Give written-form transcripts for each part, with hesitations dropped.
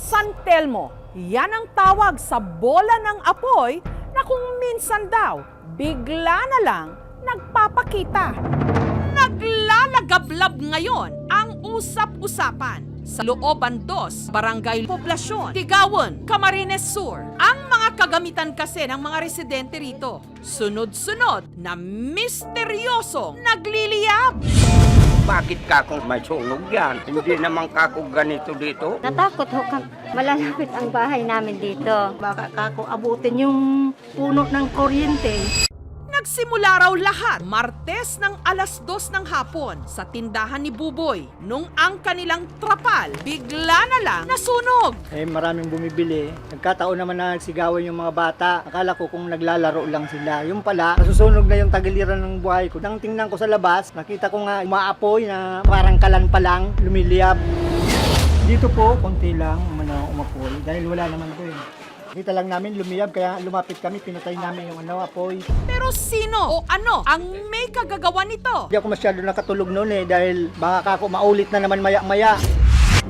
San Telmo, yan ang tawag sa bola ng apoy na kung minsan daw, bigla na lang nagpapakita. Naglalagablab ngayon ang usap-usapan sa Looban 2, Barangay Poblasyon, Tigawon, Camarines Sur. Ang mga kagamitan kasi ng mga residente rito, sunod-sunod na misteryosong nagliliyab. Bakit kako may sunog yan? Hindi naman kako ganito dito. Natakot ho kang malalapit ang bahay namin dito. Baka kako abutin yung puno ng kuryente. Nagsimula raw lahat Martes ng alas 2 ng hapon sa tindahan ni Buboy nung ang kanilang trapal bigla na lang nasunog. Maraming bumibili. Nagkataon naman na nagsigawan yung mga bata. Akala ko kung naglalaro lang sila. Yung pala, nasusunog na yung tagiliran ng buhay ko. Nang tingnan ko sa labas, nakita ko nga umaapoy na parang kalan pa lang, lumiliyab. Dito po, konti lang umapoy dahil wala naman po Kita lang namin lumiyab kaya lumapit kami, pinatay namin yung apoy. Pero sino o ano ang may kagagawa nito? Hindi ako masyado nakatulog noon dahil baka ako maulit na naman maya-maya.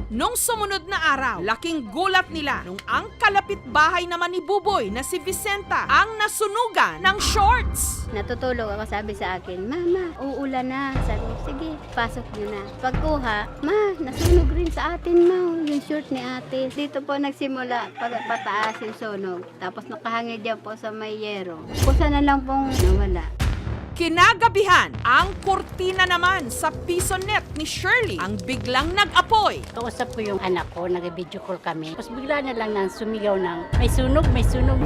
Nung sumunod na araw, laking gulat nila nung ang kalapit bahay naman ni Buboy na si Vicenta ang nasunugan ng shorts. Natutulog ako, sabi sa akin, Mama, uulan na. Sabi ko, sige, pasok nyo na. Pagkuha, Ma, nasunog rin sa atin, Ma, yung short ni ate. Dito po nagsimula pataas yung sunog. Tapos nakahangin dyan po sa may yero. Kusa na lang pong nawala. Kinagabihan, ang kurtina naman sa piso net ni Shirley ang biglang nag-apoy. Kausap ko yung anak ko, nag-video call kami. Tapos bigla na lang nang sumigaw ng, may sunog, may sunog.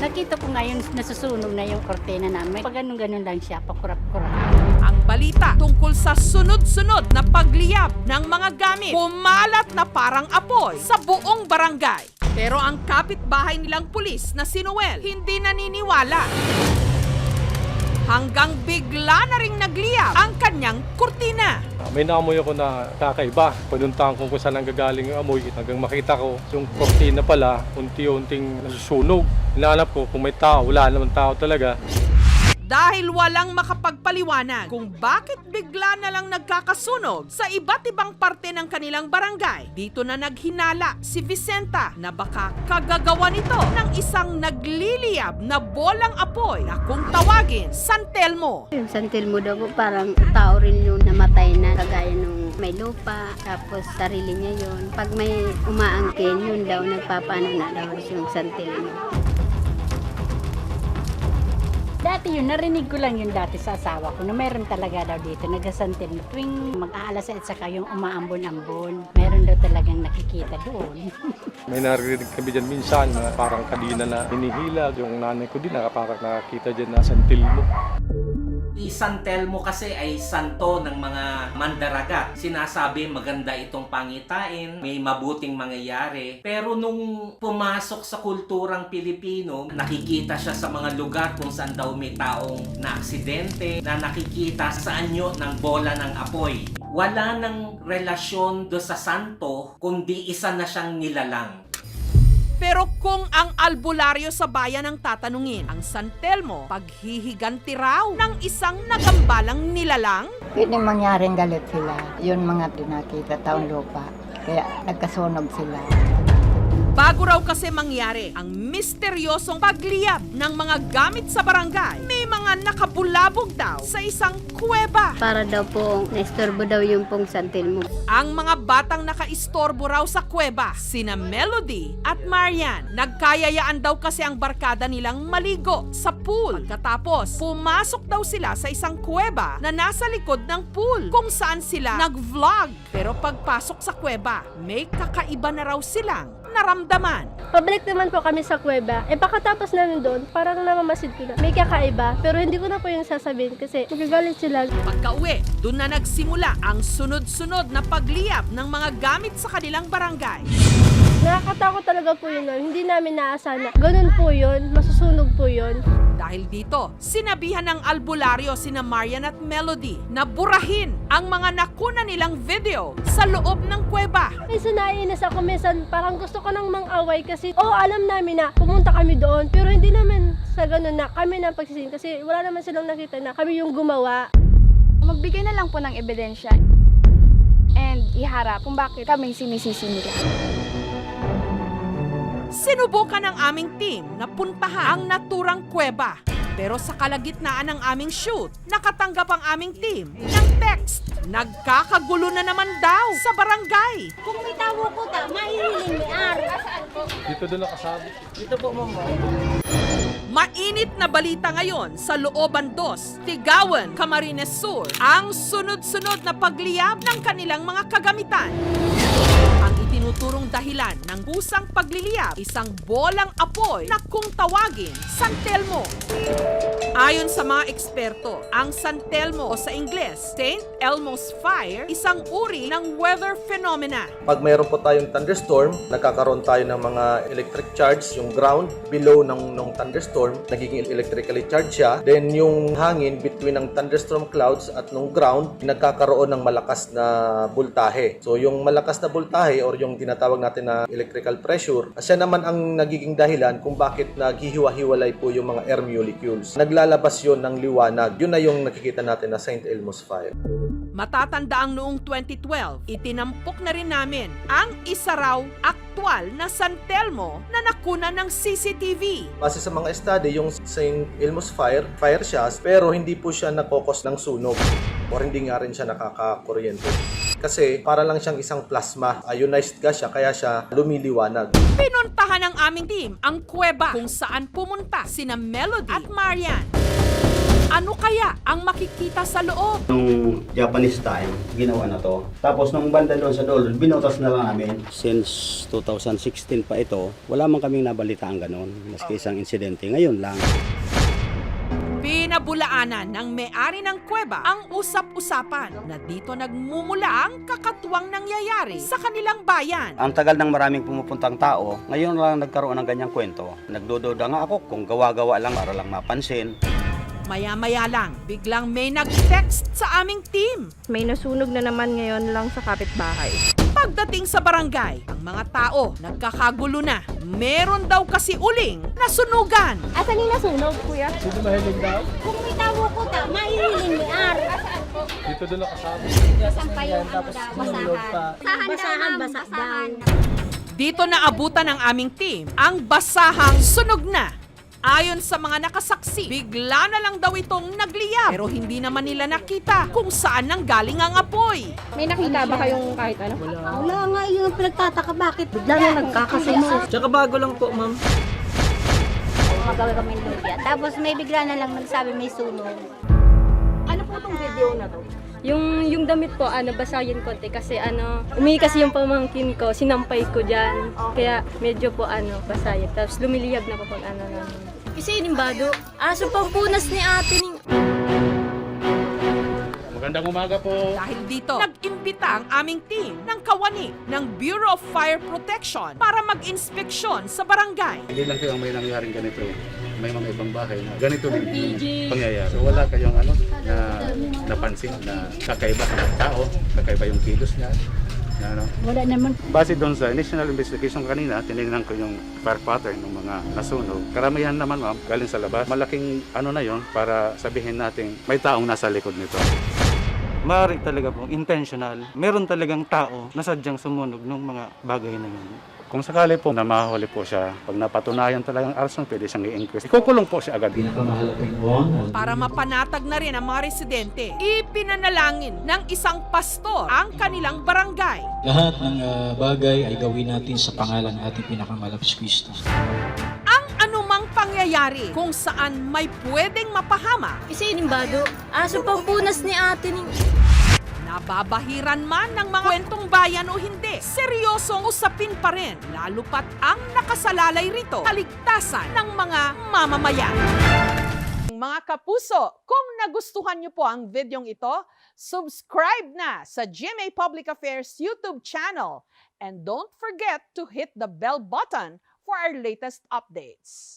Nakita ko ngayon nasusunog na yung kortina namin. Pag ganun-ganun lang siya, pakurap-kurap. Ang balita tungkol sa sunod-sunod na pagliyab ng mga gamit, kumalat na parang apoy sa buong barangay. Pero ang kapitbahay nilang pulis na si Noel, hindi naniniwala. Hanggang bigla na ring nagliyab ang kanyang kurtina. May naamoy ako na kakaiba. Pinuntahan ko kung saan nanggagaling yung amoy. Hanggang makita ko yung kortina pala, unti-unting nasusunog. Hinahanap ko kung may tao, wala naman tao talaga. Dahil walang makapagpaliwanag kung bakit bigla na lang nagkakasunog sa iba't ibang parte ng kanilang barangay. Dito na naghinala si Vicenta na baka kagagawa nito ng isang nagliliyab na bolang apoy na kung tawagin San Telmo. Yung San Telmo daw po, parang tao rin yung namatay na. Kagaya nung may lupa, tapos sarili niya yun. Pag may umaangkin, yun daw, nagpapaano na daw yung San Telmo. Dati yun, narinig ko lang yun dati sa asawa ko na meron talaga daw dito, nagasantil. Tuwing mag-aalas at saka yung umaambon-ambon, meron daw talagang nakikita doon. May narinig kami dyan minsan na parang kadina na hinihila. Yung nanay ko din parang nakakita dyan na San Telmo. San Telmo kasi ay santo ng mga mandaragat. Sinasabi maganda itong pangitain, may mabuting mangyayari. Pero nung pumasok sa kulturang Pilipino, nakikita siya sa mga lugar kung saan daw may taong na aksidente, na nakikita sa anyo ng bola ng apoy. Wala nang relasyon do sa santo, kundi isa na siyang nilalang. Pero kung ang albularyo sa bayan ang tatanungin, ang San Telmo, paghihiganti raw ng isang nagambalang nilalang? Pwede mangyaring galit sila. Yun mga dinakita taong lupa. Kaya nagkasunog sila. Bago raw kasi mangyari ang misteryosong pagliyab ng mga gamit sa barangay, may mga nakabulabog daw sa isang kuweba. Para daw po, naistorbo daw yung pong San Telmo. Ang mga batang nakaistorbo raw sa kuweba, sina Melody at Marian. Nagkayayaan daw kasi ang barkada nilang maligo sa pool. Pagkatapos, pumasok daw sila sa isang kuweba na nasa likod ng pool kung saan sila nag-vlog. Pero pagpasok sa kuweba, may kakaiba na raw silang naramdaman. Pabalik naman po kami sa kuweba. Pagkatapos namin doon, parang namamasid ko na. May kakaiba, pero hindi ko na po yung sasabihin kasi magagalit sila. Pagka-uwi, doon na nagsimula ang sunod-sunod na pagliyab ng mga gamit sa kanilang barangay. Nakakatakot talaga po yun. Hindi namin naasahan na ganun po yun, masusunog po yun. Dahil dito, sinabihan ng albularyo sina Marian at Melody na burahin ang mga nakuna nilang video sa loob ng kuweba. Minsan naiinis ako, minsan parang gusto ko nang mang-away kasi alam namin na pumunta kami doon. Pero hindi naman sa ganun na kami na pagsisihin kasi wala naman silang nakita na kami yung gumawa. Magbigay na lang po ng ebidensya. and iharap kung bakit kami sinisisi nila. Sinubukan ng aming team na puntahan ang naturang kuweba. Pero sa kalagitnaan ng aming shoot, nakatanggap ang aming team ng text. Nagkakagulo na naman daw sa barangay. Kung may tawo ko ta, mahihiling ni Ar. Dito doon nakasabi. Mainit na balita ngayon sa Looban 2, Tigawan, Camarines Sur, ang sunod-sunod na pagliyab ng kanilang mga kagamitan. Ang itinuturong dahilan ng kusang pagliliyab, isang bolang apoy na kung tawagin, San Telmo. Ayon sa mga eksperto, ang San Telmo o sa Ingles, St. Elmo's Fire, isang uri ng weather phenomena. Pag mayroon po tayong thunderstorm, nagkakaroon tayo ng mga electric charge, yung ground below ng thunderstorm, nagiging electrically charged siya. Then yung hangin between ng thunderstorm clouds at ng ground, nagkakaroon ng malakas na voltahe. So yung malakas na voltahe or yung tinatawag natin na electrical pressure, siya naman ang nagiging dahilan kung bakit naghihiwa-hiwalay po yung mga air molecules. Naglalabas yun ng liwanag. Yun na yung nakikita natin na St. Elmo's Fire. Matatandaang noong 2012, itinampok na rin namin ang isa raw aktwal na San Telmo na nakuna ng CCTV. Base sa mga study, yung St. Elmo's Fire siya, pero hindi po siya nakokos ng sunog or hindi nga rin siya nakakakuryente. Kasi para lang siyang isang plasma, ionized gas siya, kaya siya lumiliwanag. Pinuntahan ng aming team ang kuweba kung saan pumunta sina Melody at Marian. Ano kaya ang makikita sa loob? Nung Japanese time, ginawa na to. Tapos nung banda doon sa dulo, binotas na lang namin. Since 2016 pa ito, wala man kaming nabalitaan ganon. Maski isang insidente, ngayon lang. Pinabulaanan ng may-ari ng kuweba ang usap-usapan na dito nagmumula ang kakatuwang nangyayari sa kanilang bayan. Ang tagal ng maraming pumupuntang tao, ngayon lang nagkaroon ng ganyang kwento. Nagdududa nga ako kung gawa-gawa lang para lang mapansin. Maya-maya lang, biglang may nag-text sa aming team. May nasunog na naman ngayon lang sa kapitbahay. Pagdating sa barangay, ang mga tao nagkakagulo na. Meron daw kasi uling na sunugan. Asan yung nasunog, kuya? Dito mahilig daw. Kung may tawo ko ta, mahihiling ni Ar. Dito doon nakasabi. Saan pa yung basahan? Basahan. Dito naabutan ng aming team ang basahang sunog na. Ayon sa mga nakasaksi, bigla na lang daw itong nagliyab. Pero hindi naman nila nakita kung saan nanggaling ang apoy. May nakita ba kayong kahit ano? Wala nga yung pinagtataka bakit. Bigla na nagkakasunod. Tsaka bago lang po, ma'am. Magawa kami ng lumpia. Tapos may bigla na lang nagsabi may sunog. Ano po tong video na to? Yung damit po, basahin konti kasi umihi kasi yung pamangkin ko, sinampay ko dyan. Kaya medyo po basahin. Tapos lumiliyab na po pag Kasi inimbado, aso pang punas ni ate ni... Magandang umaga po. Dahil dito, nag-imbita ang aming team ng kawani ng Bureau of Fire Protection para mag-inspeksyon sa barangay. Hindi lang kayo may nangyaring ganito. May mga ibang bahay na ganito din pangyayari. So wala kayong na napansin na kakaiba sa mga tao, kakaiba yung kilos niya. Wala naman. Base doon sa initial investigation kanina, tinignan ko yung fire pattern ng mga nasunog. Karamihan naman ma'am, galing sa labas. Malaking na yon para sabihin natin may taong nasa likod nito. Maaari talaga po, intentional. Meron talagang tao na sadyang sumunog ng mga bagay na yun. Kung sakali po na mahuli po siya, pag napatunayan talagang arson, pwede siyang i-inquest. Ikukulong po siya agad. Para mapanatag na rin ang mga residente, ipinanalangin ng isang pastor ang kanilang barangay. Lahat ng bagay ay gawin natin sa pangalan ng ating pinakamalapis Kristo. Ang anumang pangyayari kung saan may pwedeng mapahama, Kasi inimbado, aso pang punas ni ate ni... nababahiran man ng mga kwentong bayan o hindi, seryosong usapin pa rin, lalo pat ang nakasalalay rito, kaligtasan ng mga mamamayan. Mga kapuso, kung nagustuhan niyo po ang videong ito, subscribe na sa GMA Public Affairs YouTube channel and don't forget to hit the bell button for our latest updates.